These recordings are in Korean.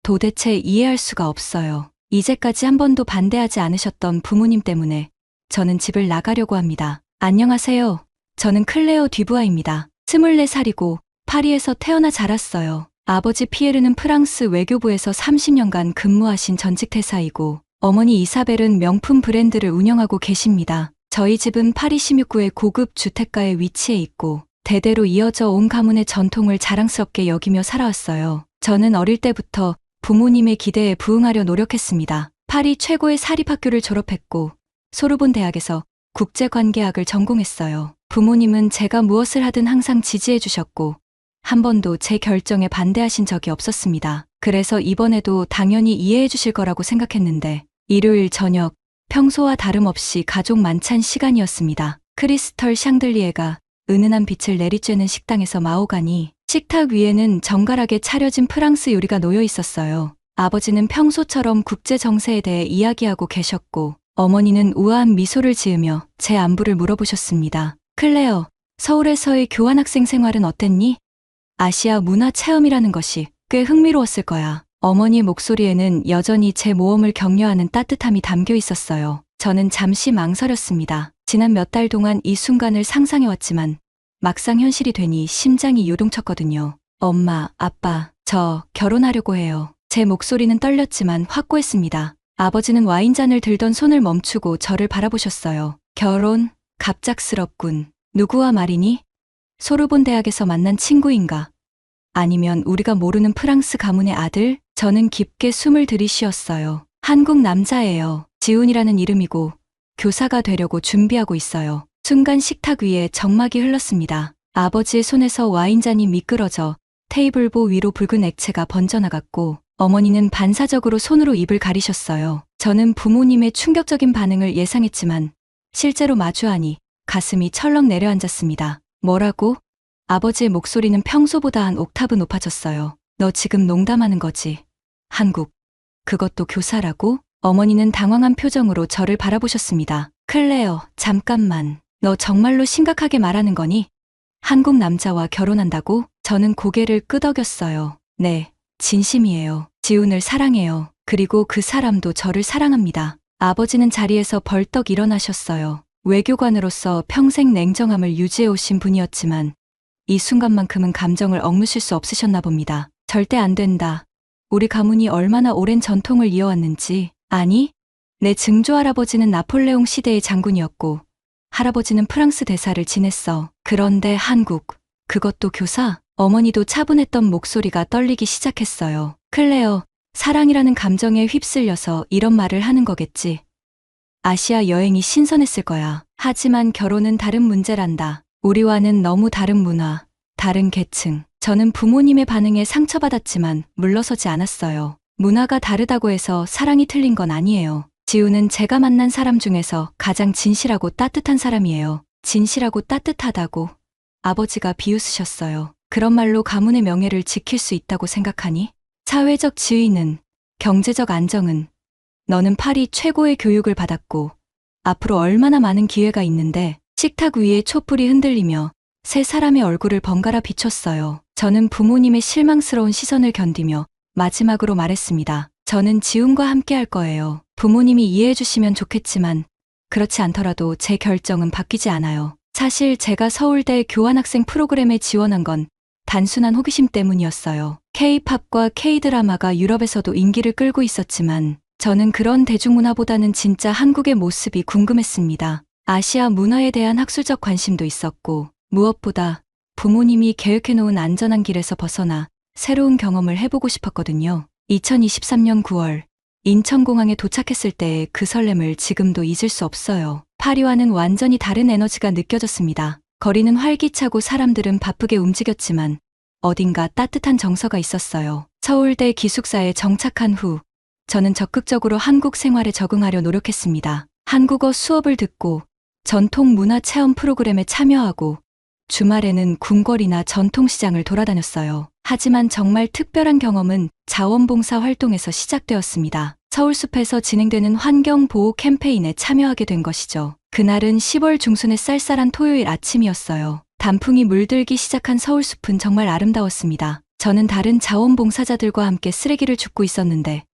도대체 이해할 수가 없어요. 이제까지 한 번도 반대하지 않으셨던 부모님 때문에 저는 집을 나가려고 합니다. 안녕하세요. 저는 클레어 듀부아입니다. 24살이고 파리에서 태어나 자랐어요. 아버지 피에르는 프랑스 외교부에서 30년간 근무하신 전직 대사이고 어머니 이사벨은 명품 브랜드를 운영하고 계십니다. 저희 집은 파리 16구의 고급 주택가에 위치해 있고 대대로 이어져 온 가문의 전통을 자랑스럽게 여기며 살아왔어요. 저는 어릴 때부터 부모님의 기대에 부응하려 노력했습니다. 파리 최고의 사립학교를 졸업했고 소르본 대학에서 국제관계학을 전공했어요. 부모님은 제가 무엇을 하든 항상 지지해 주셨고 한 번도 제 결정에 반대하신 적이 없었습니다. 그래서 이번에도 당연히 이해해 주실 거라고 생각했는데 일요일 저녁 평소와 다름없이 가족 만찬 시간이었습니다. 크리스털 샹들리에가 은은한 빛을 내리쬐는 식당에서 마오가니 식탁 위에는 정갈하게 차려진 프랑스 요리가 놓여 있었어요. 아버지는 평소처럼 국제 정세에 대해 이야기하고 계셨고 어머니는 우아한 미소를 지으며 제 안부를 물어보셨습니다. 클레어, 서울에서의 교환학생 생활은 어땠니? 아시아 문화 체험이라는 것이 꽤 흥미로웠을 거야. 어머니의 목소리에는 여전히 제 모험을 격려하는 따뜻함이 담겨 있었어요. 저는 잠시 망설였습니다. 지난 몇 달 동안 이 순간을 상상해왔지만 막상 현실이 되니 심장이 요동쳤거든요. 엄마, 아빠, 저 결혼하려고 해요. 제 목소리는 떨렸지만 확고했습니다. 아버지는 와인잔을 들던 손을 멈추고 저를 바라보셨어요. 결혼? 갑작스럽군. 누구와 말이니? 소르본 대학에서 만난 친구인가? 아니면 우리가 모르는 프랑스 가문의 아들? 저는 깊게 숨을 들이쉬었어요. 한국 남자예요. 지훈이라는 이름이고 교사가 되려고 준비하고 있어요. 순간 식탁 위에 정막이 흘렀습니다. 아버지의 손에서 와인잔이 미끄러져 테이블보 위로 붉은 액체가 번져나갔고 어머니는 반사적으로 손으로 입을 가리셨어요. 저는 부모님의 충격적인 반응을 예상했지만 실제로 마주하니 가슴이 철렁 내려앉았습니다. 뭐라고? 아버지의 목소리는 평소보다 한 옥타브 높아졌어요. 너 지금 농담하는 거지? 한국. 그것도 교사라고? 어머니는 당황한 표정으로 저를 바라보셨습니다. 클레어, 잠깐만. 너 정말로 심각하게 말하는 거니? 한국 남자와 결혼한다고? 저는 고개를 끄덕였어요. 네, 진심이에요. 지훈을 사랑해요. 그리고 그 사람도 저를 사랑합니다. 아버지는 자리에서 벌떡 일어나셨어요. 외교관으로서 평생 냉정함을 유지해 오신 분이었지만 이 순간만큼은 감정을 억누실 수 없으셨나 봅니다. 절대 안 된다. 우리 가문이 얼마나 오랜 전통을 이어왔는지. 아니, 내 증조할아버지는 나폴레옹 시대의 장군이었고 할아버지는 프랑스 대사를 지냈어. 그런데 한국, 그것도 교사? 어머니도 차분했던 목소리가 떨리기 시작했어요. 클레어, 사랑이라는 감정에 휩쓸려서 이런 말을 하는 거겠지. 아시아 여행이 신선했을 거야. 하지만 결혼은 다른 문제란다. 우리와는 너무 다른 문화, 다른 계층. 저는 부모님의 반응에 상처받았지만 물러서지 않았어요. 문화가 다르다고 해서 사랑이 틀린 건 아니에요. 지우는 제가 만난 사람 중에서 가장 진실하고 따뜻한 사람이에요. 진실하고 따뜻하다고 아버지가 비웃으셨어요. 그런 말로 가문의 명예를 지킬 수 있다고 생각하니? 사회적 지위는, 경제적 안정은, 너는 파리 최고의 교육을 받았고 앞으로 얼마나 많은 기회가 있는데. 식탁 위에 촛불이 흔들리며 세 사람의 얼굴을 번갈아 비췄어요. 저는 부모님의 실망스러운 시선을 견디며 마지막으로 말했습니다. 저는 지훈과 함께 할 거예요. 부모님이 이해해 주시면 좋겠지만 그렇지 않더라도 제 결정은 바뀌지 않아요. 사실 제가 서울대 교환학생 프로그램에 지원한 건 단순한 호기심 때문이었어요. K-팝과 K-드라마가 유럽에서도 인기를 끌고 있었지만 저는 그런 대중문화보다는 진짜 한국의 모습이 궁금했습니다. 아시아 문화에 대한 학술적 관심도 있었고 무엇보다 부모님이 계획해놓은 안전한 길에서 벗어나 새로운 경험을 해보고 싶었거든요. 2023년 9월 인천공항에 도착했을 때의 그 설렘을 지금도 잊을 수 없어요. 파리와는 완전히 다른 에너지가 느껴졌습니다. 거리는 활기차고 사람들은 바쁘게 움직였지만 어딘가 따뜻한 정서가 있었어요. 서울대 기숙사에 정착한 후 저는 적극적으로 한국 생활에 적응하려 노력했습니다. 한국어 수업을 듣고 전통 문화 체험 프로그램에 참여하고 주말에는 궁궐이나 전통시장을 돌아다녔어요. 하지만 정말 특별한 경험은 자원봉사 활동에서 시작되었습니다. 서울숲에서 진행되는 환경보호 캠페인에 참여하게 된 것이죠. 그날은 10월 중순의 쌀쌀한 토요일 아침이었어요. 단풍이 물들기 시작한 서울숲은 정말 아름다웠습니다. 저는 다른 자원봉사자들과 함께 쓰레기를 줍고 있었는데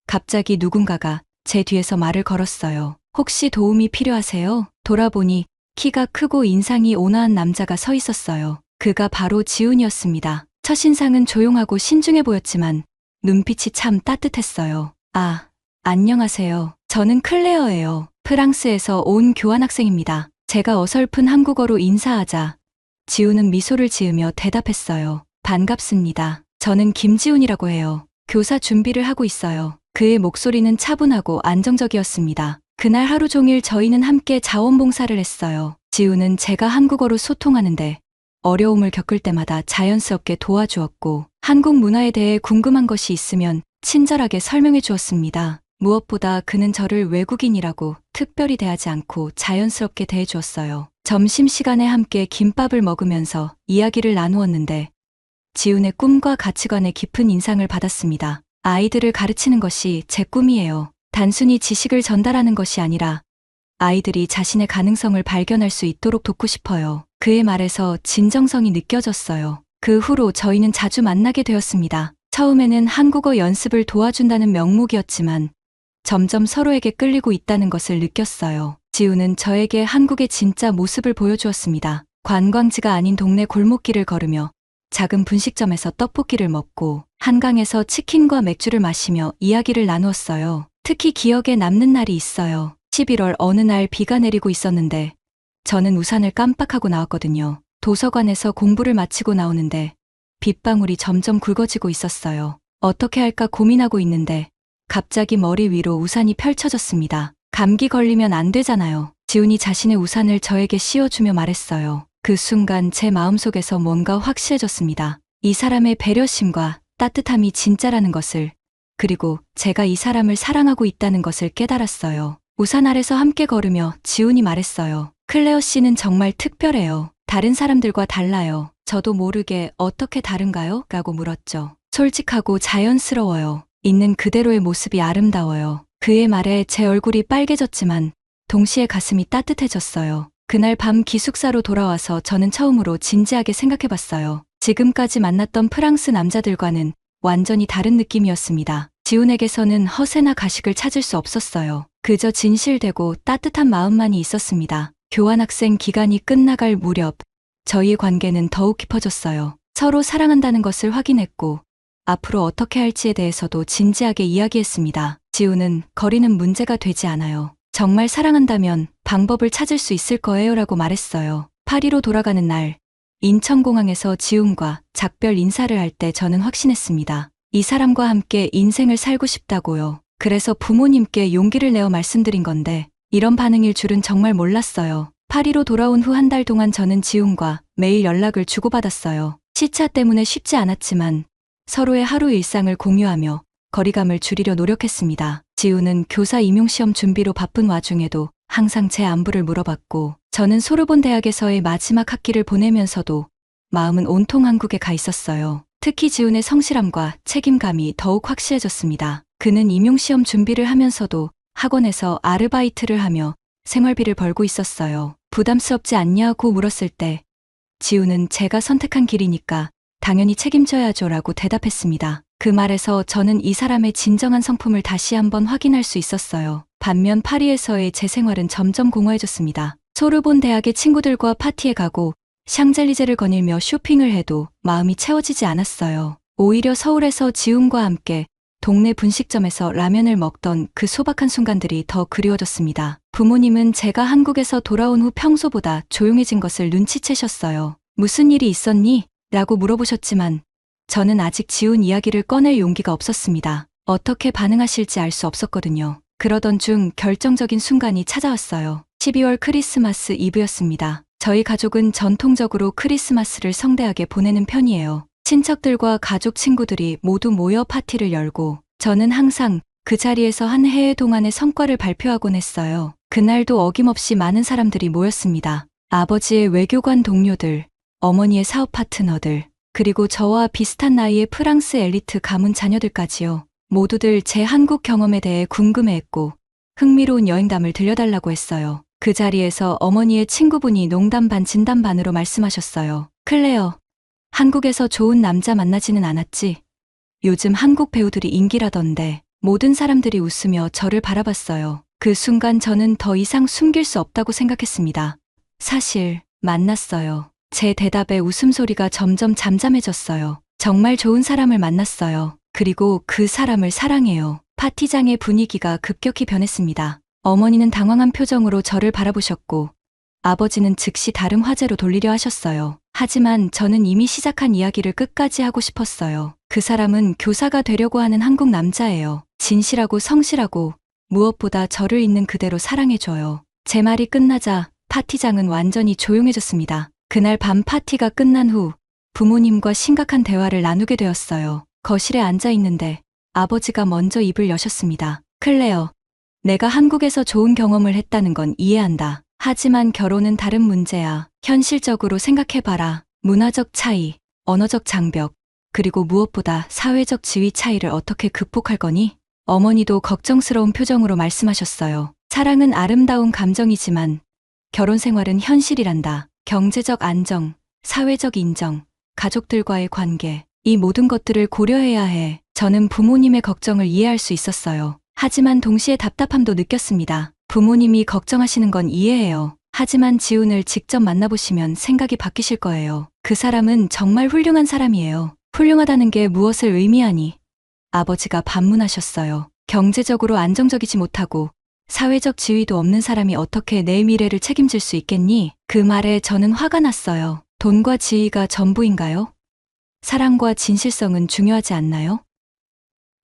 갑자기 누군가가 제 뒤에서 말을 걸었어요. 혹시 도움이 필요하세요? 돌아보니 키가 크고 인상이 온화한 남자가 서 있었어요. 그가 바로 지훈이었습니다. 첫인상은 조용하고 신중해 보였지만 눈빛이 참 따뜻했어요. 아, 안녕하세요. 저는 클레어예요. 프랑스에서 온 교환학생입니다. 제가 어설픈 한국어로 인사하자 지훈은 미소를 지으며 대답했어요. 반갑습니다. 저는 김지훈이라고 해요. 교사 준비를 하고 있어요. 그의 목소리는 차분하고 안정적이었습니다. 그날 하루 종일 저희는 함께 자원봉사를 했어요. 지훈은 제가 한국어로 소통하는데 어려움을 겪을 때마다 자연스럽게 도와주었고 한국 문화에 대해 궁금한 것이 있으면 친절하게 설명해 주었습니다. 무엇보다 그는 저를 외국인이라고 특별히 대하지 않고 자연스럽게 대해주었어요. 점심시간에 함께 김밥을 먹으면서 이야기를 나누었는데 지훈의 꿈과 가치관에 깊은 인상을 받았습니다. 아이들을 가르치는 것이 제 꿈이에요. 단순히 지식을 전달하는 것이 아니라 아이들이 자신의 가능성을 발견할 수 있도록 돕고 싶어요. 그의 말에서 진정성이 느껴졌어요. 그 후로 저희는 자주 만나게 되었습니다. 처음에는 한국어 연습을 도와준다는 명목이었지만 점점 서로에게 끌리고 있다는 것을 느꼈어요. 지훈은 저에게 한국의 진짜 모습을 보여주었습니다. 관광지가 아닌 동네 골목길을 걸으며 작은 분식점에서 떡볶이를 먹고 한강에서 치킨과 맥주를 마시며 이야기를 나누었어요. 특히 기억에 남는 날이 있어요. 11월 어느 날 비가 내리고 있었는데 저는 우산을 깜빡하고 나왔거든요. 도서관에서 공부를 마치고 나오는데 빗방울이 점점 굵어지고 있었어요. 어떻게 할까 고민하고 있는데 갑자기 머리 위로 우산이 펼쳐졌습니다. 감기 걸리면 안 되잖아요. 지훈이 자신의 우산을 저에게 씌워주며 말했어요. 그 순간 제 마음속에서 뭔가 확실해졌습니다. 이 사람의 배려심과 따뜻함이 진짜라는 것을, 그리고 제가 이 사람을 사랑하고 있다는 것을 깨달았어요. 우산 아래서 함께 걸으며 지훈이 말했어요. 클레어 씨는 정말 특별해요. 다른 사람들과 달라요. 저도 모르게 어떻게 다른가요? 라고 물었죠. 솔직하고 자연스러워요. 있는 그대로의 모습이 아름다워요. 그의 말에 제 얼굴이 빨개졌지만 동시에 가슴이 따뜻해졌어요. 그날 밤 기숙사로 돌아와서 저는 처음으로 진지하게 생각해봤어요. 지금까지 만났던 프랑스 남자들과는 완전히 다른 느낌이었습니다. 지훈에게서는 허세나 가식을 찾을 수 없었어요. 그저 진실되고 따뜻한 마음만이 있었습니다. 교환학생 기간이 끝나갈 무렵 저희의 관계는 더욱 깊어졌어요. 서로 사랑한다는 것을 확인했고 앞으로 어떻게 할지에 대해서도 진지하게 이야기했습니다. 지훈은 거리는 문제가 되지 않아요. 정말 사랑한다면 방법을 찾을 수 있을 거예요 라고 말했어요. 파리로 돌아가는 날 인천공항에서 지훈과 작별 인사를 할 때 저는 확신했습니다. 이 사람과 함께 인생을 살고 싶다고요. 그래서 부모님께 용기를 내어 말씀드린 건데 이런 반응일 줄은 정말 몰랐어요. 파리로 돌아온 후 한 달 동안 저는 지훈과 매일 연락을 주고받았어요. 시차 때문에 쉽지 않았지만 서로의 하루 일상을 공유하며 거리감을 줄이려 노력했습니다. 지훈은 교사 임용시험 준비로 바쁜 와중에도 항상 제 안부를 물어봤고 저는 소르본 대학에서의 마지막 학기를 보내면서도 마음은 온통 한국에 가 있었어요. 특히 지훈의 성실함과 책임감이 더욱 확실해졌습니다. 그는 임용시험 준비를 하면서도 학원에서 아르바이트를 하며 생활비를 벌고 있었어요. 부담스럽지 않냐고 물었을 때 지훈은 제가 선택한 길이니까 당연히 책임져야죠 라고 대답했습니다. 그 말에서 저는 이 사람의 진정한 성품을 다시 한번 확인할 수 있었어요. 반면 파리에서의 제 생활은 점점 공허해졌습니다. 소르본 대학의 친구들과 파티에 가고 샹젤리제를 거닐며 쇼핑을 해도 마음이 채워지지 않았어요. 오히려 서울에서 지훈과 함께 동네 분식점에서 라면을 먹던 그 소박한 순간들이 더 그리워졌습니다. 부모님은 제가 한국에서 돌아온 후 평소보다 조용해진 것을 눈치채셨어요. 무슨 일이 있었니? 라고 물어보셨지만 저는 아직 지훈 이야기를 꺼낼 용기가 없었습니다. 어떻게 반응하실지 알 수 없었거든요. 그러던 중 결정적인 순간이 찾아왔어요. 12월 크리스마스 이브였습니다. 저희 가족은 전통적으로 크리스마스를 성대하게 보내는 편이에요. 친척들과 가족 친구들이 모두 모여 파티를 열고 저는 항상 그 자리에서 한 해의 동안의 성과를 발표하곤 했어요. 그날도 어김없이 많은 사람들이 모였습니다. 아버지의 외교관 동료들, 어머니의 사업 파트너들, 그리고 저와 비슷한 나이의 프랑스 엘리트 가문 자녀들까지요. 모두들 제 한국 경험에 대해 궁금해했고 흥미로운 여행담을 들려달라고 했어요. 그 자리에서 어머니의 친구분이 농담 반 진담 반으로 말씀하셨어요. 클레어, 한국에서 좋은 남자 만나지는 않았지. 요즘 한국 배우들이 인기라던데. 모든 사람들이 웃으며 저를 바라봤어요. 그 순간 저는 더 이상 숨길 수 없다고 생각했습니다. 사실 만났어요. 제 대답에 웃음소리가 점점 잠잠해졌어요. 정말 좋은 사람을 만났어요. 그리고 그 사람을 사랑해요. 파티장의 분위기가 급격히 변했습니다. 어머니는 당황한 표정으로 저를 바라보셨고 아버지는 즉시 다른 화제로 돌리려 하셨어요. 하지만 저는 이미 시작한 이야기를 끝까지 하고 싶었어요. 그 사람은 교사가 되려고 하는 한국 남자예요. 진실하고 성실하고 무엇보다 저를 있는 그대로 사랑해줘요. 제 말이 끝나자 파티장은 완전히 조용해졌습니다. 그날 밤 파티가 끝난 후 부모님과 심각한 대화를 나누게 되었어요. 거실에 앉아 있는데 아버지가 먼저 입을 여셨습니다. 클레어, 내가 한국에서 좋은 경험을 했다는 건 이해한다. 하지만 결혼은 다른 문제야. 현실적으로 생각해봐라. 문화적 차이, 언어적 장벽, 그리고 무엇보다 사회적 지위 차이를 어떻게 극복할 거니? 어머니도 걱정스러운 표정으로 말씀하셨어요. 사랑은 아름다운 감정이지만 결혼 생활은 현실이란다. 경제적 안정, 사회적 인정, 가족들과의 관계, 이 모든 것들을 고려해야 해. 저는 부모님의 걱정을 이해할 수 있었어요. 하지만 동시에 답답함도 느꼈습니다. 부모님이 걱정하시는 건 이해해요. 하지만 지훈을 직접 만나보시면 생각이 바뀌실 거예요. 그 사람은 정말 훌륭한 사람이에요. 훌륭하다는 게 무엇을 의미하니? 아버지가 반문하셨어요. 경제적으로 안정적이지 못하고 사회적 지위도 없는 사람이 어떻게 내 미래를 책임질 수 있겠니? 그 말에 저는 화가 났어요. 돈과 지위가 전부인가요? 사랑과 진실성은 중요하지 않나요?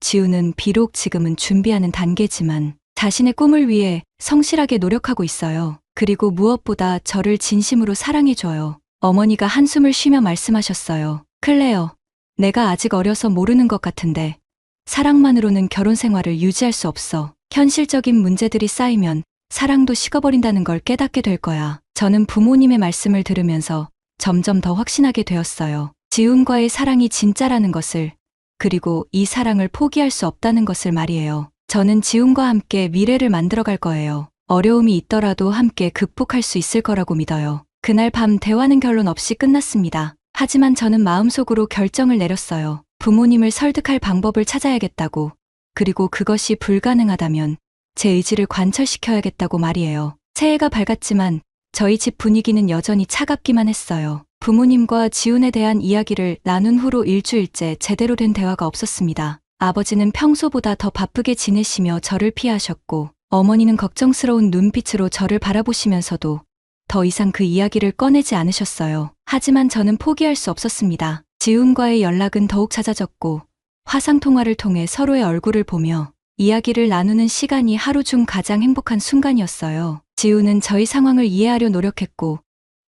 지우는 비록 지금은 준비하는 단계지만 자신의 꿈을 위해 성실하게 노력하고 있어요. 그리고 무엇보다 저를 진심으로 사랑해줘요. 어머니가 한숨을 쉬며 말씀하셨어요. 클레어, 내가 아직 어려서 모르는 것 같은데 사랑만으로는 결혼 생활을 유지할 수 없어. 현실적인 문제들이 쌓이면 사랑도 식어버린다는 걸 깨닫게 될 거야. 저는 부모님의 말씀을 들으면서 점점 더 확신하게 되었어요. 지훈과의 사랑이 진짜라는 것을, 그리고 이 사랑을 포기할 수 없다는 것을 말이에요. 저는 지훈과 함께 미래를 만들어갈 거예요. 어려움이 있더라도 함께 극복할 수 있을 거라고 믿어요. 그날 밤 대화는 결론 없이 끝났습니다. 하지만 저는 마음속으로 결정을 내렸어요. 부모님을 설득할 방법을 찾아야겠다고, 그리고 그것이 불가능하다면 제 의지를 관철시켜야겠다고 말이에요. 새해가 밝았지만 저희 집 분위기는 여전히 차갑기만 했어요. 부모님과 지훈에 대한 이야기를 나눈 후로 일주일째 제대로 된 대화가 없었습니다. 아버지는 평소보다 더 바쁘게 지내시며 저를 피하셨고, 어머니는 걱정스러운 눈빛으로 저를 바라보시면서도 더 이상 그 이야기를 꺼내지 않으셨어요. 하지만 저는 포기할 수 없었습니다. 지훈과의 연락은 더욱 잦아졌고, 화상통화를 통해 서로의 얼굴을 보며 이야기를 나누는 시간이 하루 중 가장 행복한 순간이었어요. 지훈은 저희 상황을 이해하려 노력했고,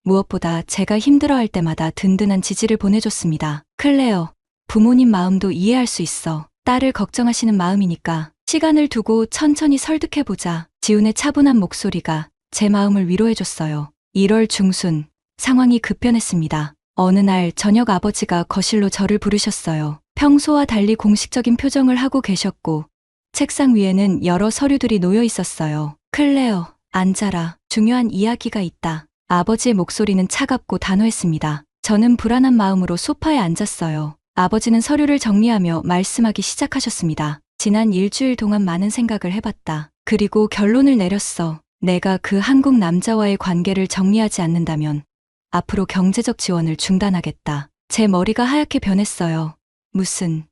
무엇보다 제가 힘들어할 때마다 든든한 지지를 보내줬습니다. 클레어, 부모님 마음도 이해할 수 있어. 딸을 걱정하시는 마음이니까 시간을 두고 천천히 설득해보자. 지훈의 차분한 목소리가 제 마음을 위로해줬어요. 1월 중순, 상황이 급변했습니다. 어느 날 저녁 아버지가 거실로 저를 부르셨어요. 평소와 달리 공식적인 표정을 하고 계셨고, 책상 위에는 여러 서류들이 놓여 있었어요. 클레어, 앉아라. 중요한 이야기가 있다. 아버지의 목소리는 차갑고 단호했습니다. 저는 불안한 마음으로 소파에 앉았어요. 아버지는 서류를 정리하며 말씀하기 시작하셨습니다. 지난 일주일 동안 많은 생각을 해봤다. 그리고 결론을 내렸어. 내가 그 한국 남자와의 관계를 정리하지 않는다면 앞으로 경제적 지원을 중단하겠다. 제 머리가 하얗게 변했어요. 무슨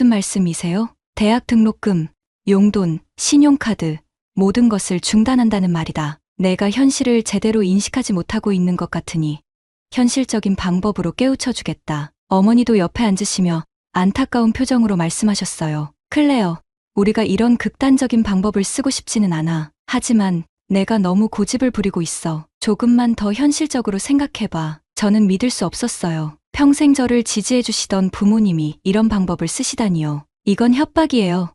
말씀이세요? 대학 등록금, 용돈, 신용카드, 모든 것을 중단한다는 말이다. 내가 현실을 제대로 인식하지 못하고 있는 것 같으니 현실적인 방법으로 깨우쳐주겠다. 어머니도 옆에 앉으시며 안타까운 표정으로 말씀하셨어요. 클레어, 우리가 이런 극단적인 방법을 쓰고 싶지는 않아. 하지만 내가 너무 고집을 부리고 있어. 조금만 더 현실적으로 생각해봐. 저는 믿을 수 없었어요. 평생 저를 지지해주시던 부모님이 이런 방법을 쓰시다니요. 이건 협박이에요.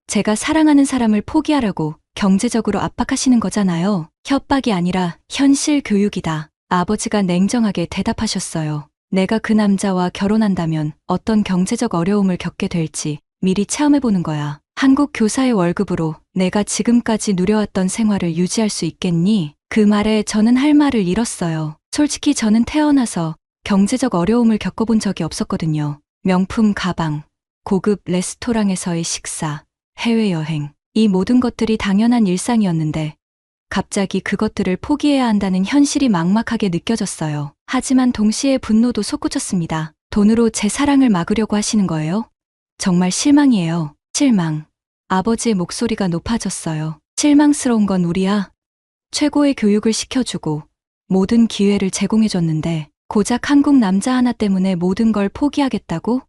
제가 사랑하는 사람을 포기하라고 경제적으로 압박하시는 거잖아요. 협박이 아니라 현실 교육이다. 아버지가 냉정하게 대답하셨어요. 내가 그 남자와 결혼한다면 어떤 경제적 어려움을 겪게 될지 미리 체험해보는 거야. 한국 교사의 월급으로 내가 지금까지 누려왔던 생활을 유지할 수 있겠니? 그 말에 저는 할 말을 잃었어요. 솔직히 저는 태어나서 경제적 어려움을 겪어본 적이 없었거든요. 명품 가방, 고급 레스토랑에서의 식사, 해외여행, 이 모든 것들이 당연한 일상이었는데 갑자기 그것들을 포기해야 한다는 현실이 막막하게 느껴졌어요. 하지만 동시에 분노도 솟구쳤습니다. 돈으로 제 사랑을 막으려고 하시는 거예요? 정말 실망이에요. 실망. 아버지의 목소리가 높아졌어요. 실망스러운 건 우리야. 최고의 교육을 시켜주고 모든 기회를 제공해줬는데 고작 한국 남자 하나 때문에 모든 걸 포기하겠다고?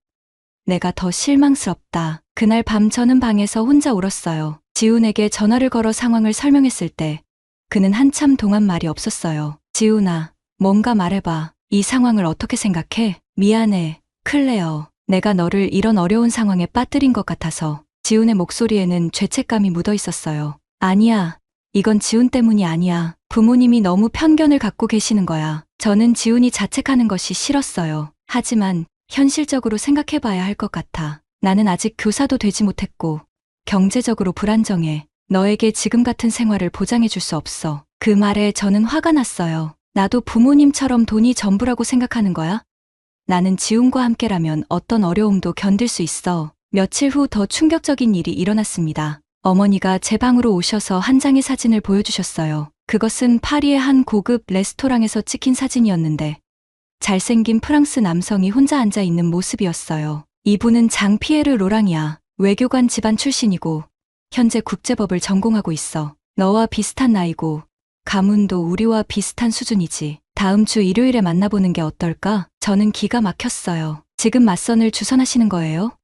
내가 더 실망스럽다. 그날 밤 저는 방에서 혼자 울었어요. 지훈에게 전화를 걸어 상황을 설명했을 때 그는 한참 동안 말이 없었어요. 지훈아, 뭔가 말해봐. 이 상황을 어떻게 생각해? 미안해, 클레어. 내가 너를 이런 어려운 상황에 빠뜨린 것 같아서. 지훈의 목소리에는 죄책감이 묻어 있었어요. 아니야. 이건 지훈 때문이 아니야. 부모님이 너무 편견을 갖고 계시는 거야. 저는 지훈이 자책하는 것이 싫었어요. 하지만 현실적으로 생각해봐야 할 것 같아. 나는 아직 교사도 되지 못했고 경제적으로 불안정해. 너에게 지금 같은 생활을 보장해줄 수 없어. 그 말에 저는 화가 났어요. 나도 부모님처럼 돈이 전부라고 생각하는 거야? 나는 지훈과 함께라면 어떤 어려움도 견딜 수 있어. 며칠 후 더 충격적인 일이 일어났습니다. 어머니가 제 방으로 오셔서 한 장의 사진을 보여주셨어요. 그것은 파리의 한 고급 레스토랑에서 찍힌 사진이었는데 잘생긴 프랑스 남성이 혼자 앉아 있는 모습이었어요. 이분은 장 피에르 로랑이야. 외교관 집안 출신이고 현재 국제법을 전공하고 있어. 너와 비슷한 나이고 가문도 우리와 비슷한 수준이지. 다음 주 일요일에 만나보는 게 어떨까? 저는 기가 막혔어요. 지금 맞선을 주선하시는 거예요?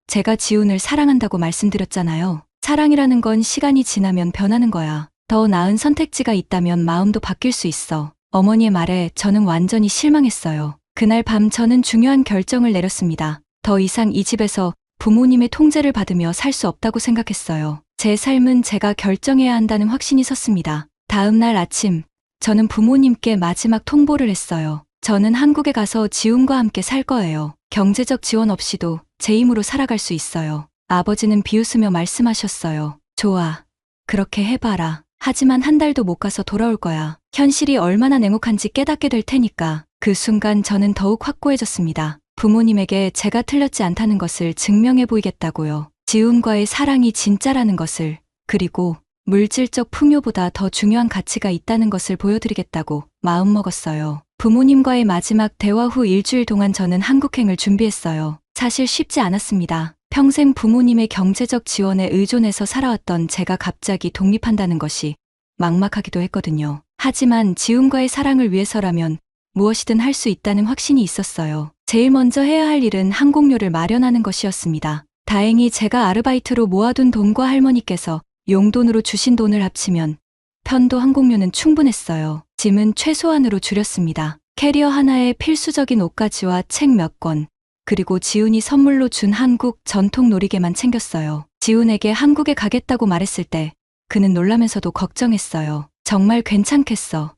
제가 지훈을 사랑한다고 말씀드렸잖아요. 사랑이라는 건 시간이 지나면 변하는 거야. 더 나은 선택지가 있다면 마음도 바뀔 수 있어. 어머니의 말에 저는 완전히 실망했어요. 그날 밤 저는 중요한 결정을 내렸습니다. 더 이상 이 집에서 부모님의 통제를 받으며 살 수 없다고 생각했어요. 제 삶은 제가 결정해야 한다는 확신이 섰습니다. 다음 날 아침, 저는 부모님께 마지막 통보를 했어요. 저는 한국에 가서 지훈과 함께 살 거예요. 경제적 지원 없이도 제 힘으로 살아갈 수 있어요. 아버지는 비웃으며 말씀하셨어요. 좋아. 그렇게 해봐라. 하지만 한 달도 못 가서 돌아올 거야. 현실이 얼마나 냉혹한지 깨닫게 될 테니까. 그 순간 저는 더욱 확고해졌습니다. 부모님에게 제가 틀렸지 않다는 것을 증명해 보이겠다고요. 지훈과의 사랑이 진짜라는 것을, 그리고 물질적 풍요보다 더 중요한 가치가 있다는 것을 보여드리겠다고 마음먹었어요. 부모님과의 마지막 대화 후 일주일 동안 저는 한국행을 준비했어요. 사실 쉽지 않았습니다. 평생 부모님의 경제적 지원에 의존해서 살아왔던 제가 갑자기 독립한다는 것이 막막하기도 했거든요. 하지만 지훈과의 사랑을 위해서라면 무엇이든 할 수 있다는 확신이 있었어요. 제일 먼저 해야 할 일은 항공료를 마련하는 것이었습니다. 다행히 제가 아르바이트로 모아둔 돈과 할머니께서 용돈으로 주신 돈을 합치면 편도 항공료는 충분했어요. 짐은 최소한으로 줄였습니다. 캐리어 하나에 필수적인 옷가지와 책 몇 권, 그리고 지훈이 선물로 준 한국 전통 놀이개만 챙겼어요. 지훈에게 한국에 가겠다고 말했을 때 그는 놀라면서도 걱정했어요. 정말 괜찮겠어.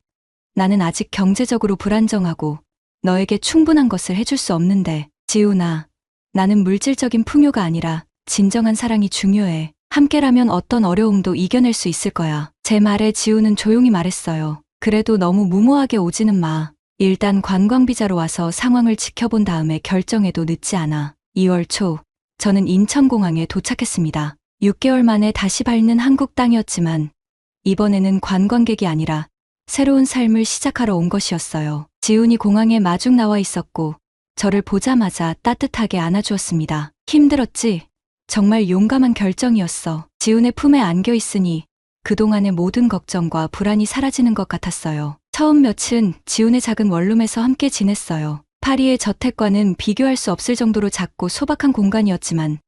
나는 아직 경제적으로 불안정하고 너에게 충분한 것을 해줄 수 없는데. 지훈아, 나는 물질적인 풍요가 아니라 진정한 사랑이 중요해. 함께라면 어떤 어려움도 이겨낼 수 있을 거야. 제 말에 지훈은 조용히 말했어요. 그래도 너무 무모하게 오지는 마. 일단 관광비자로 와서 상황을 지켜본 다음에 결정해도 늦지 않아. 2월 초, 저는 인천공항에 도착했습니다. 6개월 만에 다시 밟는 한국 땅이었지만 이번에는 관광객이 아니라 새로운 삶을 시작하러 온 것이었어요. 지훈이 공항에 마중 나와 있었고 저를 보자마자 따뜻하게 안아주었습니다. 힘들었지? 정말 용감한 결정이었어. 지훈의 품에 안겨 있으니 그동안의 모든 걱정과 불안이 사라지는 것 같았어요. 처음 며칠은 지훈의 작은 원룸에서 함께 지냈어요. 파리의 저택과는 비교할 수 없을 정도로 작고 소박한 공간이었지만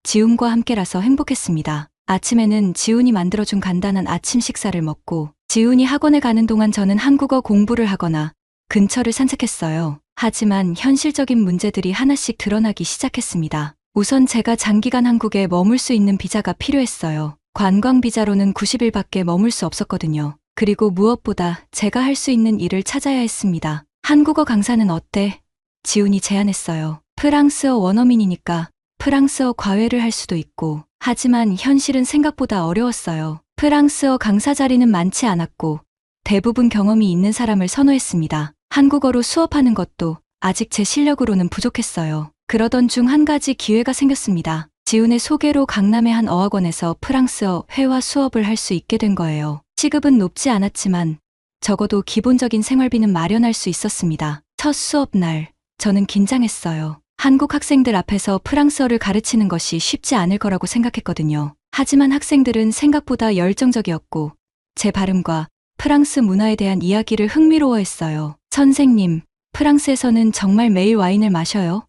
지훈과 함께라서 행복했습니다. 아침에는 지훈이 만들어준 간단한 아침 식사를 먹고 지훈이 학원에 가는 동안 저는 한국어 공부를 하거나 근처를 산책했어요. 하지만 현실적인 문제들이 하나씩 드러나기 시작했습니다. 우선 제가 장기간 한국에 머물 수 있는 비자가 필요했어요. 관광 비자로는 90일밖에 머물 수 없었거든요. 그리고 무엇보다 제가 할 수 있는 일을 찾아야 했습니다. 한국어 강사는 어때? 지훈이 제안했어요. 프랑스어 원어민이니까 프랑스어 과외를 할 수도 있고. 하지만 현실은 생각보다 어려웠어요. 프랑스어 강사 자리는 많지 않았고 대부분 경험이 있는 사람을 선호했습니다. 한국어로 수업하는 것도 아직 제 실력으로는 부족했어요. 그러던 중 한 가지 기회가 생겼습니다. 지훈의 소개로 강남의 한 어학원에서 프랑스어 회화 수업을 할 수 있게 된 거예요. 시급은 높지 않았지만 적어도 기본적인 생활비는 마련할 수 있었습니다. 첫 수업 날, 저는 긴장했어요. 한국 학생들 앞에서 프랑스어를 가르치는 것이 쉽지 않을 거라고 생각했거든요. 하지만 학생들은 생각보다 열정적이었고 제 발음과 프랑스 문화에 대한 이야기를 흥미로워했어요. 선생님, 프랑스에서는 정말 매일 와인을 마셔요?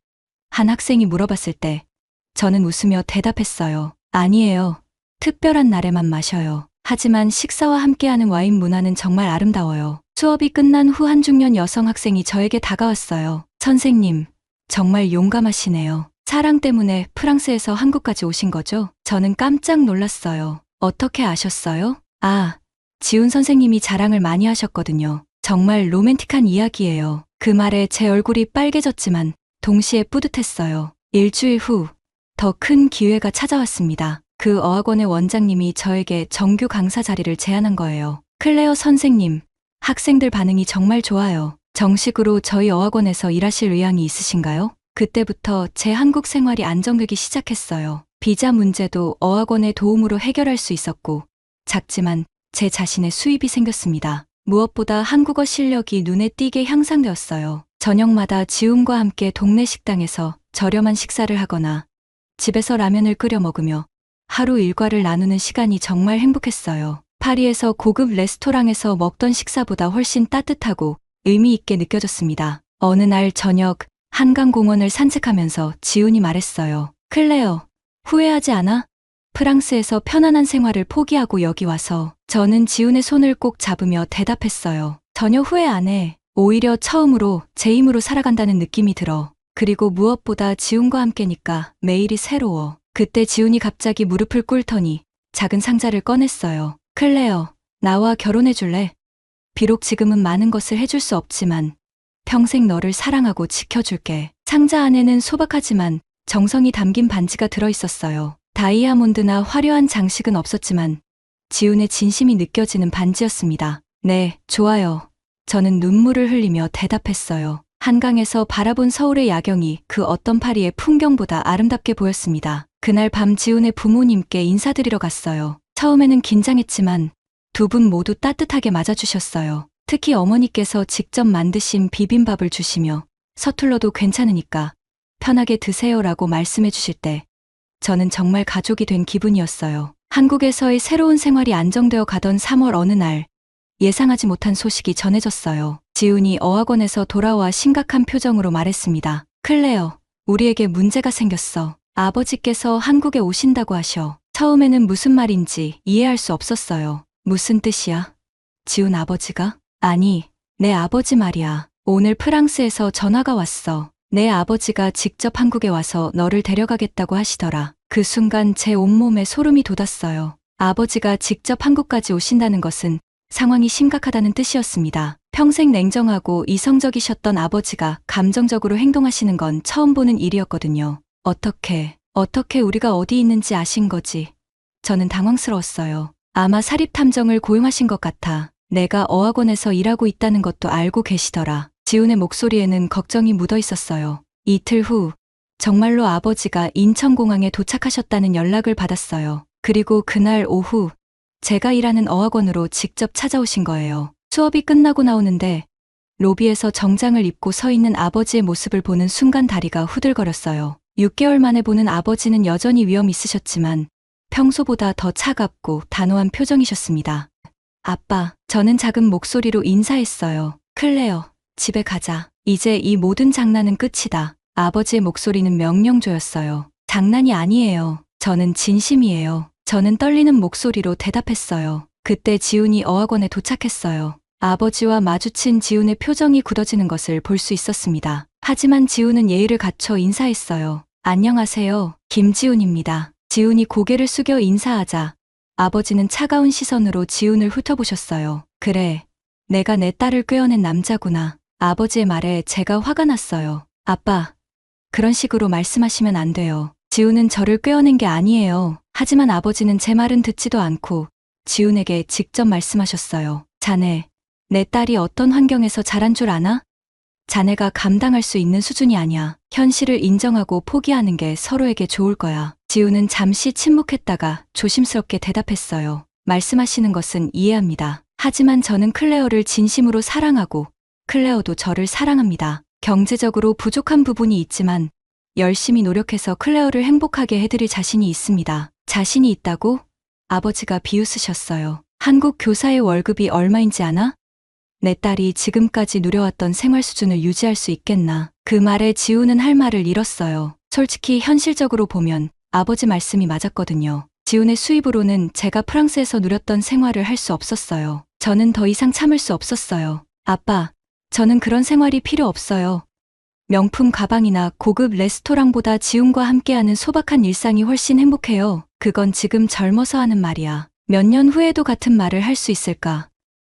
한 학생이 물어봤을 때 저는 웃으며 대답했어요. 아니에요. 특별한 날에만 마셔요. 하지만 식사와 함께하는 와인 문화는 정말 아름다워요. 수업이 끝난 후 한 중년 여성 학생이 저에게 다가왔어요. 선생님, 정말 용감하시네요. 사랑 때문에 프랑스에서 한국까지 오신 거죠? 저는 깜짝 놀랐어요. 어떻게 아셨어요? 아, 지훈 선생님이 자랑을 많이 하셨거든요. 정말 로맨틱한 이야기예요. 그 말에 제 얼굴이 빨개졌지만 동시에 뿌듯했어요. 일주일 후 더 큰 기회가 찾아왔습니다. 그 어학원의 원장님이 저에게 정규 강사 자리를 제안한 거예요. 클레어 선생님, 학생들 반응이 정말 좋아요. 정식으로 저희 어학원에서 일하실 의향이 있으신가요? 그때부터 제 한국 생활이 안정되기 시작했어요. 비자 문제도 어학원의 도움으로 해결할 수 있었고, 작지만 제 자신의 수입이 생겼습니다. 무엇보다 한국어 실력이 눈에 띄게 향상되었어요. 저녁마다 지훈과 함께 동네 식당에서 저렴한 식사를 하거나 집에서 라면을 끓여 먹으며 하루 일과를 나누는 시간이 정말 행복했어요. 파리에서 고급 레스토랑에서 먹던 식사보다 훨씬 따뜻하고 의미 있게 느껴졌습니다. 어느 날 저녁 한강공원을 산책하면서 지훈이 말했어요. 클레어, 후회하지 않아? 프랑스에서 편안한 생활을 포기하고 여기 와서. 저는 지훈의 손을 꼭 잡으며 대답했어요. 전혀 후회 안 해. 오히려 처음으로 제 힘으로 살아간다는 느낌이 들어. 그리고 무엇보다 지훈과 함께니까 매일이 새로워. 그때 지훈이 갑자기 무릎을 꿇더니 작은 상자를 꺼냈어요. 클레어, 나와 결혼해 줄래? 비록 지금은 많은 것을 해줄 수 없지만 평생 너를 사랑하고 지켜줄게. 상자 안에는 소박하지만 정성이 담긴 반지가 들어있었어요. 다이아몬드나 화려한 장식은 없었지만 지훈의 진심이 느껴지는 반지였습니다. 네, 좋아요. 저는 눈물을 흘리며 대답했어요. 한강에서 바라본 서울의 야경이 그 어떤 파리의 풍경보다 아름답게 보였습니다. 그날 밤 지훈의 부모님께 인사드리러 갔어요. 처음에는 긴장했지만 두 분 모두 따뜻하게 맞아주셨어요. 특히 어머니께서 직접 만드신 비빔밥을 주시며 서툴러도 괜찮으니까 편하게 드세요라고 말씀해 주실 때 저는 정말 가족이 된 기분이었어요. 한국에서의 새로운 생활이 안정되어 가던 3월 어느 날 예상하지 못한 소식이 전해졌어요. 지훈이 어학원에서 돌아와 심각한 표정으로 말했습니다. 클레어, 우리에게 문제가 생겼어. 아버지께서 한국에 오신다고 하셔. 처음에는 무슨 말인지 이해할 수 없었어요. 무슨 뜻이야? 지훈 아버지가? 아니, 내 아버지 말이야. 오늘 프랑스에서 전화가 왔어. 내 아버지가 직접 한국에 와서 너를 데려가겠다고 하시더라. 그 순간 제 온몸에 소름이 돋았어요. 아버지가 직접 한국까지 오신다는 것은 상황이 심각하다는 뜻이었습니다. 평생 냉정하고 이성적이셨던 아버지가 감정적으로 행동하시는 건 처음 보는 일이었거든요. 어떻게 우리가 어디 있는지 아신 거지? 저는 당황스러웠어요. 아마 사립탐정을 고용하신 것 같아. 내가 어학원에서 일하고 있다는 것도 알고 계시더라. 지훈의 목소리에는 걱정이 묻어 있었어요. 이틀 후 정말로 아버지가 인천공항에 도착하셨다는 연락을 받았어요. 그리고 그날 오후 제가 일하는 어학원으로 직접 찾아오신 거예요. 수업이 끝나고 나오는데 로비에서 정장을 입고 서 있는 아버지의 모습을 보는 순간 다리가 후들거렸어요. 6개월 만에 보는 아버지는 여전히 위험 있으셨지만 평소보다 더 차갑고 단호한 표정이셨습니다. 아빠, 저는 작은 목소리로 인사했어요. 클레어, 집에 가자. 이제 이 모든 장난은 끝이다. 아버지의 목소리는 명령조였어요. 장난이 아니에요. 저는 진심이에요. 저는 떨리는 목소리로 대답했어요. 그때 지훈이 어학원에 도착했어요. 아버지와 마주친 지훈의 표정이 굳어지는 것을 볼 수 있었습니다. 하지만 지훈은 예의를 갖춰 인사했어요. 안녕하세요. 김지훈입니다. 지훈이 고개를 숙여 인사하자 아버지는 차가운 시선으로 지훈을 훑어보셨어요. 그래, 내가 내 딸을 꿰어낸 남자구나. 아버지의 말에 제가 화가 났어요. 아빠, 그런 식으로 말씀하시면 안 돼요. 지훈은 저를 꿰어낸 게 아니에요. 하지만 아버지는 제 말은 듣지도 않고 지훈에게 직접 말씀하셨어요. 자네, 내 딸이 어떤 환경에서 자란 줄 아나? 자네가 감당할 수 있는 수준이 아니야. 현실을 인정하고 포기하는 게 서로에게 좋을 거야. 지우는 잠시 침묵했다가 조심스럽게 대답했어요. 말씀하시는 것은 이해합니다. 하지만 저는 클레어를 진심으로 사랑하고 클레어도 저를 사랑합니다. 경제적으로 부족한 부분이 있지만 열심히 노력해서 클레어를 행복하게 해드릴 자신이 있습니다. 자신이 있다고? 아버지가 비웃으셨어요. 한국 교사의 월급이 얼마인지 아나? 내 딸이 지금까지 누려왔던 생활 수준을 유지할 수 있겠나? 그 말에 지우는 할 말을 잃었어요. 솔직히 현실적으로 보면 아버지 말씀이 맞았거든요. 지훈의 수입으로는 제가 프랑스에서 누렸던 생활을 할 수 없었어요. 저는 더 이상 참을 수 없었어요. 아빠, 저는 그런 생활이 필요 없어요. 명품 가방이나 고급 레스토랑보다 지훈과 함께하는 소박한 일상이 훨씬 행복해요. 그건 지금 젊어서 하는 말이야. 몇 년 후에도 같은 말을 할 수 있을까?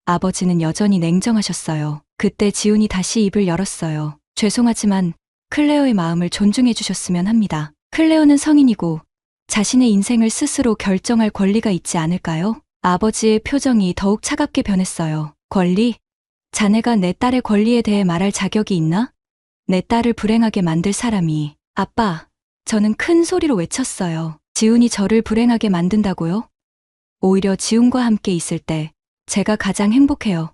아버지는 여전히 냉정하셨어요. 그때 지훈이 다시 입을 열었어요. 죄송하지만 클레어의 마음을 존중해 주셨으면 합니다. 클레어는 성인이고 자신의 인생을 스스로 결정할 권리가 있지 않을까요? 아버지의 표정이 더욱 차갑게 변했어요. 권리? 자네가 내 딸의 권리에 대해 말할 자격이 있나? 내 딸을 불행하게 만들 사람이. 아빠, 저는 큰 소리로 외쳤어요. 지훈이 저를 불행하게 만든다고요? 오히려 지훈과 함께 있을 때 제가 가장 행복해요.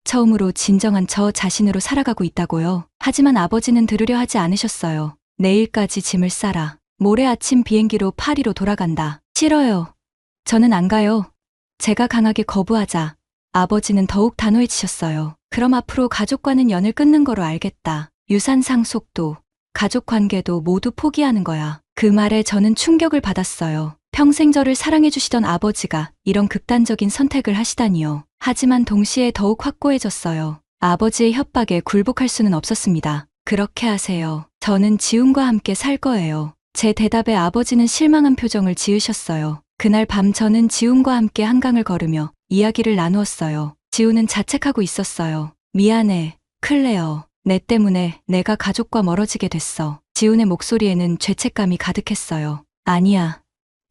처음으로 진정한 저 자신으로 살아가고 있다고요. 하지만 아버지는 들으려 하지 않으셨어요. 내일까지 짐을 싸라. 모레 아침 비행기로 파리로 돌아간다. 싫어요. 저는 안 가요. 제가 강하게 거부하자. 아버지는 더욱 단호해지셨어요. 그럼 앞으로 가족과는 연을 끊는 거로 알겠다. 유산 상속도, 가족 관계도 모두 포기하는 거야. 그 말에 저는 충격을 받았어요. 평생 저를 사랑해주시던 아버지가 이런 극단적인 선택을 하시다니요. 하지만 동시에 더욱 확고해졌어요. 아버지의 협박에 굴복할 수는 없었습니다. 그렇게 하세요. 저는 지훈과 함께 살 거예요. 제 대답에 아버지는 실망한 표정을 지으셨어요. 그날 밤 저는 지훈과 함께 한강을 걸으며 이야기를 나누었어요. 지훈은 자책하고 있었어요. 미안해, 클레어. 내 때문에 내가 가족과 멀어지게 됐어. 지훈의 목소리에는 죄책감이 가득했어요. 아니야.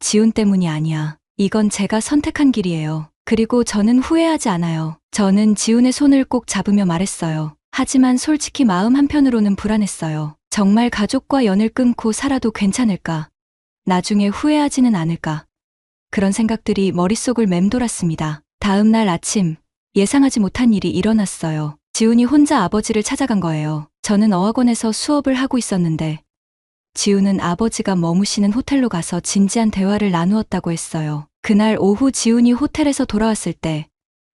지훈 때문이 아니야. 이건 제가 선택한 길이에요. 그리고 저는 후회하지 않아요. 저는 지훈의 손을 꼭 잡으며 말했어요. 하지만 솔직히 마음 한편으로는 불안했어요. 정말 가족과 연을 끊고 살아도 괜찮을까? 나중에 후회하지는 않을까? 그런 생각들이 머릿속을 맴돌았습니다. 다음 날 아침, 예상하지 못한 일이 일어났어요. 지훈이 혼자 아버지를 찾아간 거예요. 저는 어학원에서 수업을 하고 있었는데 지훈은 아버지가 머무시는 호텔로 가서 진지한 대화를 나누었다고 했어요. 그날 오후 지훈이 호텔에서 돌아왔을 때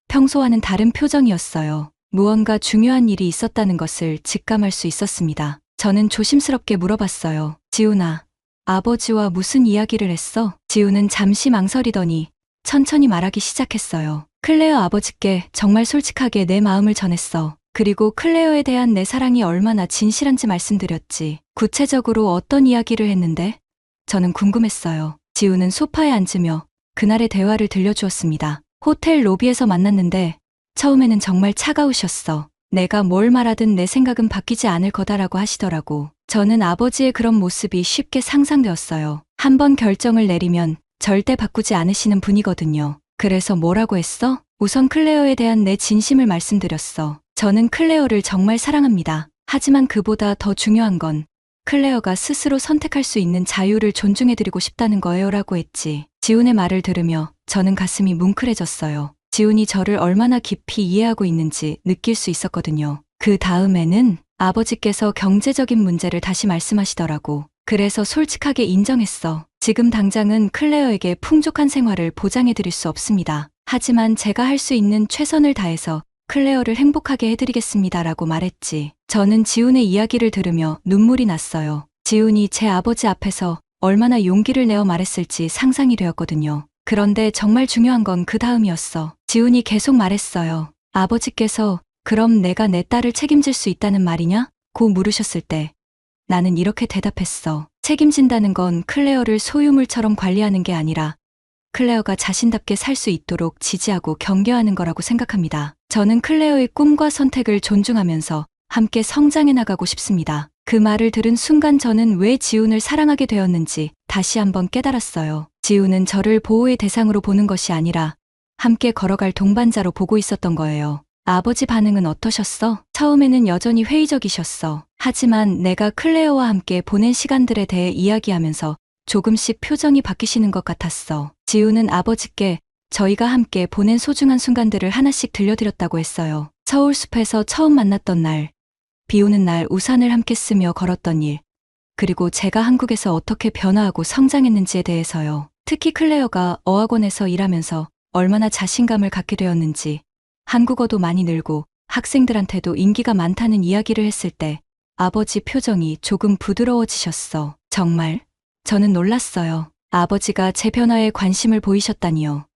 평소와는 다른 표정이었어요. 무언가 중요한 일이 있었다는 것을 직감할 수 있었습니다. 저는 조심스럽게 물어봤어요. 지훈아, 아버지와 무슨 이야기를 했어? 지훈은 잠시 망설이더니 천천히 말하기 시작했어요. 클레어 아버지께 정말 솔직하게 내 마음을 전했어. 그리고 클레어에 대한 내 사랑이 얼마나 진실한지 말씀드렸지. 구체적으로 어떤 이야기를 했는데? 저는 궁금했어요. 지훈은 소파에 앉으며 그날의 대화를 들려주었습니다. 호텔 로비에서 만났는데 처음에는 정말 차가우셨어. 내가 뭘 말하든 내 생각은 바뀌지 않을 거다라고 하시더라고. 저는 아버지의 그런 모습이 쉽게 상상되었어요. 한번 결정을 내리면 절대 바꾸지 않으시는 분이거든요. 그래서 뭐라고 했어? 우선 클레어에 대한 내 진심을 말씀드렸어. 저는 클레어를 정말 사랑합니다. 하지만 그보다 더 중요한 건 클레어가 스스로 선택할 수 있는 자유를 존중해드리고 싶다는 거예요 라고 했지. 지훈의 말을 들으며 저는 가슴이 뭉클해졌어요. 지훈이 저를 얼마나 깊이 이해하고 있는지 느낄 수 있었거든요. 그 다음에는 아버지께서 경제적인 문제를 다시 말씀하시더라고. 그래서 솔직하게 인정했어. 지금 당장은 클레어에게 풍족한 생활을 보장해드릴 수 없습니다. 하지만 제가 할 수 있는 최선을 다해서 클레어를 행복하게 해드리겠습니다 라고 말했지. 저는 지훈의 이야기를 들으며 눈물이 났어요. 지훈이 제 아버지 앞에서 얼마나 용기를 내어 말했을지 상상이 되었거든요. 그런데 정말 중요한 건 그 다음이었어. 지훈이 계속 말했어요. 아버지께서 그럼 내가 내 딸을 책임질 수 있다는 말이냐? 고 물으셨을 때 나는 이렇게 대답했어. 책임진다는 건 클레어를 소유물처럼 관리하는 게 아니라 클레어가 자신답게 살 수 있도록 지지하고 격려하는 거라고 생각합니다. 저는 클레어의 꿈과 선택을 존중하면서 함께 성장해 나가고 싶습니다. 그 말을 들은 순간 저는 왜 지훈을 사랑하게 되었는지 다시 한번 깨달았어요. 지훈은 저를 보호의 대상으로 보는 것이 아니라 함께 걸어갈 동반자로 보고 있었던 거예요. 아버지 반응은 어떠셨어? 처음에는 여전히 회의적이셨어. 하지만 내가 클레어와 함께 보낸 시간들에 대해 이야기하면서 조금씩 표정이 바뀌시는 것 같았어. 지우는 아버지께 저희가 함께 보낸 소중한 순간들을 하나씩 들려드렸다고 했어요. 서울숲에서 처음 만났던 날, 비 오는 날 우산을 함께 쓰며 걸었던 일, 그리고 제가 한국에서 어떻게 변화하고 성장했는지에 대해서요. 특히 클레어가 어학원에서 일하면서 얼마나 자신감을 갖게 되었는지, 한국어도 많이 늘고 학생들한테도 인기가 많다는 이야기를 했을 때 아버지 표정이 조금 부드러워지셨어. 정말? 저는 놀랐어요. 아버지가 제 변화에 관심을 보이셨다니요.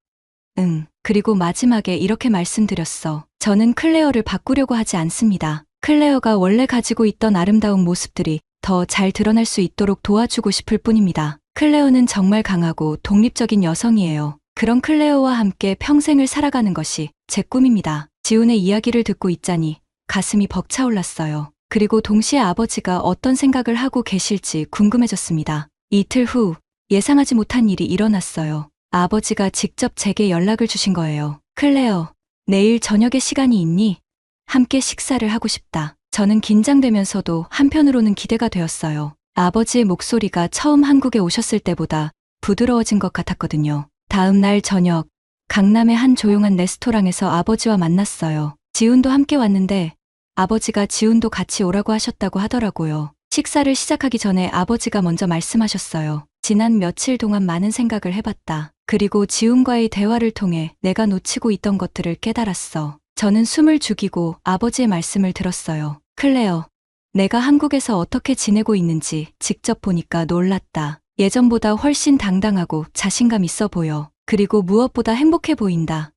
응. 그리고 마지막에 이렇게 말씀드렸어. 저는 클레어를 바꾸려고 하지 않습니다. 클레어가 원래 가지고 있던 아름다운 모습들이 더 잘 드러날 수 있도록 도와주고 싶을 뿐입니다. 클레어는 정말 강하고 독립적인 여성이에요. 그런 클레어와 함께 평생을 살아가는 것이 제 꿈입니다. 지훈의 이야기를 듣고 있자니 가슴이 벅차올랐어요. 그리고 동시에 아버지가 어떤 생각을 하고 계실지 궁금해졌습니다. 이틀 후 예상하지 못한 일이 일어났어요. 아버지가 직접 제게 연락을 주신 거예요. 클레어, 내일 저녁에 시간이 있니? 함께 식사를 하고 싶다. 저는 긴장되면서도 한편으로는 기대가 되었어요. 아버지의 목소리가 처음 한국에 오셨을 때보다 부드러워진 것 같았거든요. 다음 날 저녁, 강남의 한 조용한 레스토랑에서 아버지와 만났어요. 지훈도 함께 왔는데 아버지가 지훈도 같이 오라고 하셨다고 하더라고요. 식사를 시작하기 전에 아버지가 먼저 말씀하셨어요. 지난 며칠 동안 많은 생각을 해봤다. 그리고 지훈과의 대화를 통해 내가 놓치고 있던 것들을 깨달았어. 저는 숨을 죽이고 아버지의 말씀을 들었어요. 클레어, 내가 한국에서 어떻게 지내고 있는지 직접 보니까 놀랐다. 예전보다 훨씬 당당하고 자신감 있어 보여. 그리고 무엇보다 행복해 보인다.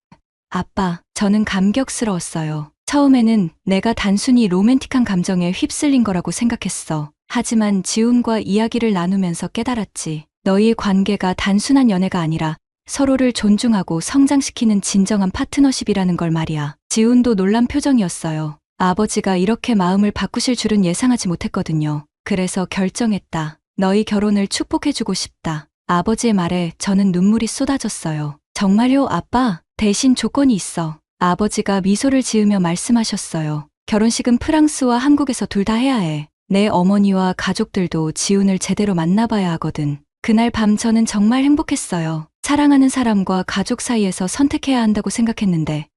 아빠, 저는 감격스러웠어요. 처음에는 내가 단순히 로맨틱한 감정에 휩쓸린 거라고 생각했어. 하지만 지훈과 이야기를 나누면서 깨달았지. 너희의 관계가 단순한 연애가 아니라 서로를 존중하고 성장시키는 진정한 파트너십이라는 걸 말이야. 지훈도 놀란 표정이었어요. 아버지가 이렇게 마음을 바꾸실 줄은 예상하지 못했거든요. 그래서 결정했다. 너희 결혼을 축복해주고 싶다. 아버지의 말에 저는 눈물이 쏟아졌어요. 정말요, 아빠? 대신 조건이 있어. 아버지가 미소를 지으며 말씀하셨어요. 결혼식은 프랑스와 한국에서 둘 다 해야 해. 내 어머니와 가족들도 지훈을 제대로 만나봐야 하거든. 그날 밤 저는 정말 행복했어요. 사랑하는 사람과 가족 사이에서 선택해야 한다고 생각했는데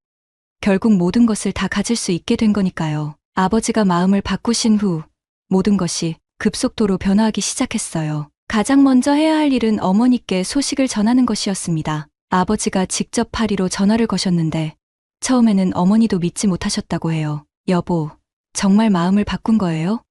결국 모든 것을 다 가질 수 있게 된 거니까요. 아버지가 마음을 바꾸신 후 모든 것이 급속도로 변화하기 시작했어요. 가장 먼저 해야 할 일은 어머니께 소식을 전하는 것이었습니다. 아버지가 직접 파리로 전화를 거셨는데 처음에는 어머니도 믿지 못하셨다고 해요. 여보, 정말 마음을 바꾼 거예요?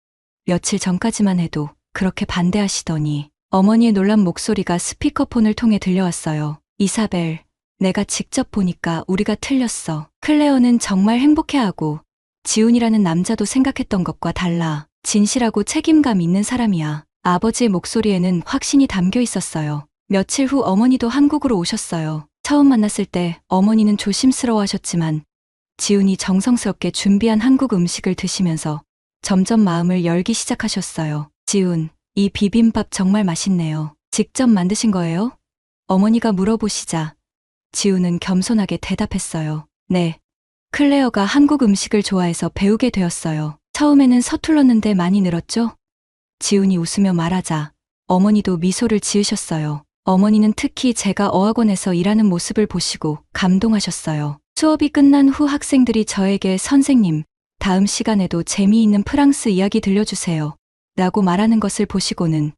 며칠 전까지만 해도 그렇게 반대하시더니. 어머니의 놀란 목소리가 스피커폰을 통해 들려왔어요. 이사벨, 내가 직접 보니까 우리가 틀렸어. 클레어는 정말 행복해하고 지훈이라는 남자도 생각했던 것과 달라. 진실하고 책임감 있는 사람이야. 아버지의 목소리에는 확신이 담겨 있었어요. 며칠 후 어머니도 한국으로 오셨어요. 처음 만났을 때 어머니는 조심스러워하셨지만 지훈이 정성스럽게 준비한 한국 음식을 드시면서 점점 마음을 열기 시작하셨어요. 지훈, 이 비빔밥 정말 맛있네요. 직접 만드신 거예요? 어머니가 물어보시자 지훈은 겸손하게 대답했어요. 네. 클레어가 한국 음식을 좋아해서 배우게 되었어요. 처음에는 서툴렀는데 많이 늘었죠? 지훈이 웃으며 말하자 어머니도 미소를 지으셨어요. 어머니는 특히 제가 어학원에서 일하는 모습을 보시고 감동하셨어요. 수업이 끝난 후 학생들이 저에게 선생님, 다음 시간에도 재미있는 프랑스 이야기 들려주세요. 라고 말하는 것을 보시고는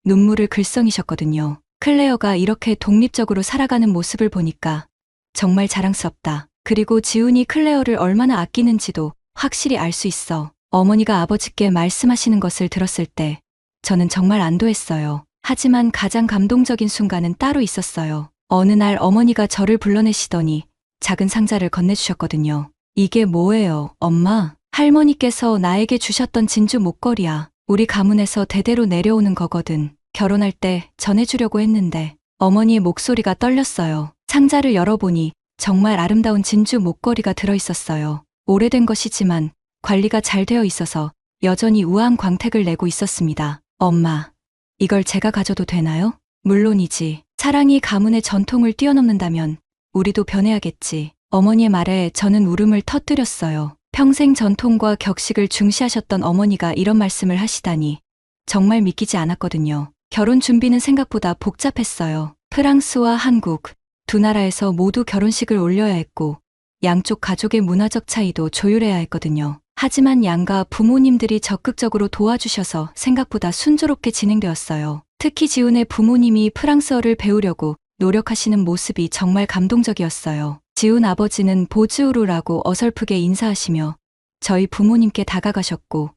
눈물을 글썽이셨거든요. 클레어가 이렇게 독립적으로 살아가는 모습을 보니까 정말 자랑스럽다. 그리고 지훈이 클레어를 얼마나 아끼는지도 확실히 알 수 있어. 어머니가 아버지께 말씀하시는 것을 들었을 때 저는 정말 안도했어요. 하지만 가장 감동적인 순간은 따로 있었어요. 어느 날 어머니가 저를 불러내시더니 작은 상자를 건네주셨거든요. 이게 뭐예요, 엄마? 할머니께서 나에게 주셨던 진주 목걸이야. 우리 가문에서 대대로 내려오는 거거든. 결혼할 때 전해주려고 했는데. 어머니의 목소리가 떨렸어요. 상자를 열어보니 정말 아름다운 진주 목걸이가 들어있었어요. 오래된 것이지만 관리가 잘 되어 있어서 여전히 우아한 광택을 내고 있었습니다. 엄마, 이걸 제가 가져도 되나요? 물론이지. 사랑이 가문의 전통을 뛰어넘는다면 우리도 변해야겠지. 어머니의 말에 저는 울음을 터뜨렸어요. 평생 전통과 격식을 중시하셨던 어머니가 이런 말씀을 하시다니 정말 믿기지 않았거든요. 결혼 준비는 생각보다 복잡했어요. 프랑스와 한국 두 나라에서 모두 결혼식을 올려야 했고 양쪽 가족의 문화적 차이도 조율해야 했거든요. 하지만 양가 부모님들이 적극적으로 도와주셔서 생각보다 순조롭게 진행되었어요. 특히 지훈의 부모님이 프랑스어를 배우려고 노력하시는 모습이 정말 감동적이었어요. 지훈 아버지는 보즈우르라고 어설프게 인사하시며 저희 부모님께 다가가셨고,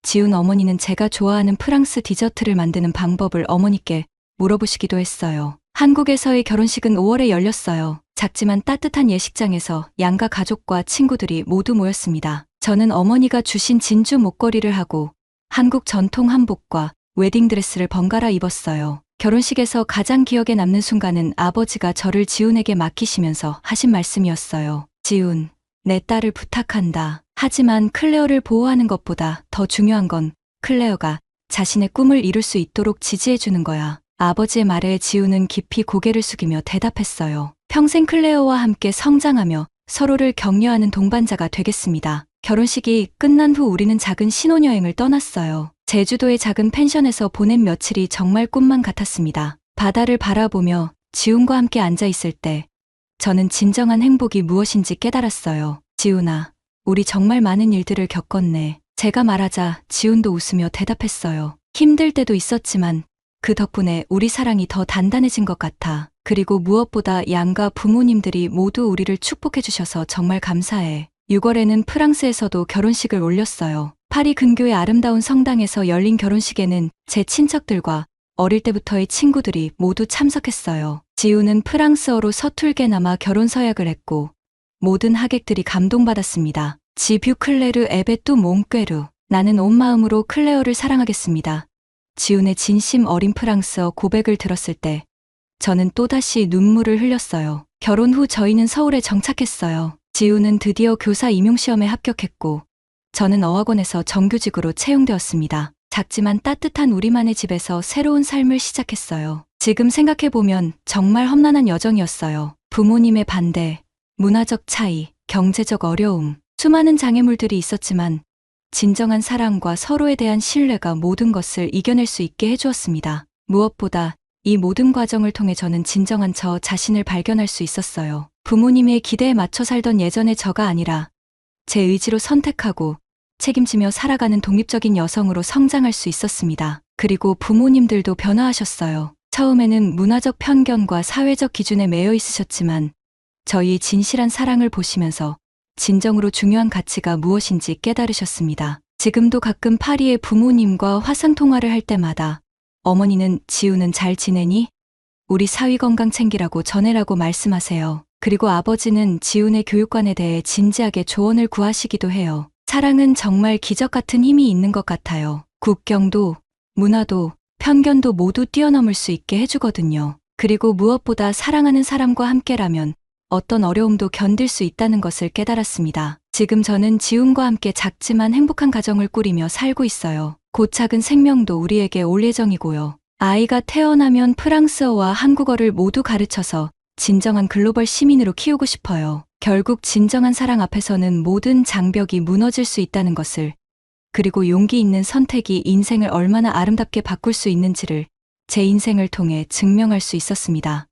지훈 어머니는 제가 좋아하는 프랑스 디저트를 만드는 방법을 어머니께 물어보시기도 했어요. 한국에서의 결혼식은 5월에 열렸어요. 작지만 따뜻한 예식장에서 양가 가족과 친구들이 모두 모였습니다. 저는 어머니가 주신 진주 목걸이를 하고 한국 전통 한복과 웨딩드레스를 번갈아 입었어요. 결혼식에서 가장 기억에 남는 순간은 아버지가 저를 지훈에게 맡기시면서 하신 말씀이었어요. 지훈, 내 딸을 부탁한다. 하지만 클레어를 보호하는 것보다 더 중요한 건 클레어가 자신의 꿈을 이룰 수 있도록 지지해주는 거야. 아버지의 말에 지훈은 깊이 고개를 숙이며 대답했어요. 평생 클레어와 함께 성장하며 서로를 격려하는 동반자가 되겠습니다. 결혼식이 끝난 후 우리는 작은 신혼여행을 떠났어요. 제주도의 작은 펜션에서 보낸 며칠이 정말 꿈만 같았습니다. 바다를 바라보며 지훈과 함께 앉아 있을 때 저는 진정한 행복이 무엇인지 깨달았어요. 지훈아, 우리 정말 많은 일들을 겪었네. 제가 말하자 지훈도 웃으며 대답했어요. 힘들 때도 있었지만 그 덕분에 우리 사랑이 더 단단해진 것 같아. 그리고 무엇보다 양가 부모님들이 모두 우리를 축복해 주셔서 정말 감사해. 6월에는 프랑스에서도 결혼식을 올렸어요. 파리 근교의 아름다운 성당에서 열린 결혼식에는 제 친척들과 어릴 때부터의 친구들이 모두 참석했어요. 지훈은 프랑스어로 서툴게나마 결혼 서약을 했고 모든 하객들이 감동받았습니다. 지뷰 클레르 에베뚜 몽꾀루. 나는 온 마음으로 클레어를 사랑하겠습니다. 지훈의 진심 어린 프랑스어 고백을 들었을 때 저는 또다시 눈물을 흘렸어요. 결혼 후 저희는 서울에 정착했어요. 지훈은 드디어 교사 임용시험에 합격했고 저는 어학원에서 정규직으로 채용되었습니다. 작지만 따뜻한 우리만의 집에서 새로운 삶을 시작했어요. 지금 생각해보면 정말 험난한 여정이었어요. 부모님의 반대, 문화적 차이, 경제적 어려움, 수많은 장애물들이 있었지만 진정한 사랑과 서로에 대한 신뢰가 모든 것을 이겨낼 수 있게 해주었습니다. 무엇보다 이 모든 과정을 통해 저는 진정한 저 자신을 발견할 수 있었어요. 부모님의 기대에 맞춰 살던 예전의 저가 아니라 제 의지로 선택하고 책임지며 살아가는 독립적인 여성으로 성장할 수 있었습니다. 그리고 부모님들도 변화하셨어요. 처음에는 문화적 편견과 사회적 기준에 매여 있으셨지만 저희의 진실한 사랑을 보시면서 진정으로 중요한 가치가 무엇인지 깨달으셨습니다. 지금도 가끔 파리의 부모님과 화상통화를 할 때마다 어머니는 지훈은 잘 지내니? 우리 사위 건강 챙기라고 전해라고 말씀하세요. 그리고 아버지는 지훈의 교육관에 대해 진지하게 조언을 구하시기도 해요. 사랑은 정말 기적 같은 힘이 있는 것 같아요. 국경도, 문화도, 편견도 모두 뛰어넘을 수 있게 해주거든요. 그리고 무엇보다 사랑하는 사람과 함께라면 어떤 어려움도 견딜 수 있다는 것을 깨달았습니다. 지금 저는 지훈과 함께 작지만 행복한 가정을 꾸리며 살고 있어요. 곧 작은 생명도 우리에게 올 예정이고요. 아이가 태어나면 프랑스어와 한국어를 모두 가르쳐서 진정한 글로벌 시민으로 키우고 싶어요. 결국 진정한 사랑 앞에서는 모든 장벽이 무너질 수 있다는 것을, 그리고 용기 있는 선택이 인생을 얼마나 아름답게 바꿀 수 있는지를 제 인생을 통해 증명할 수 있었습니다.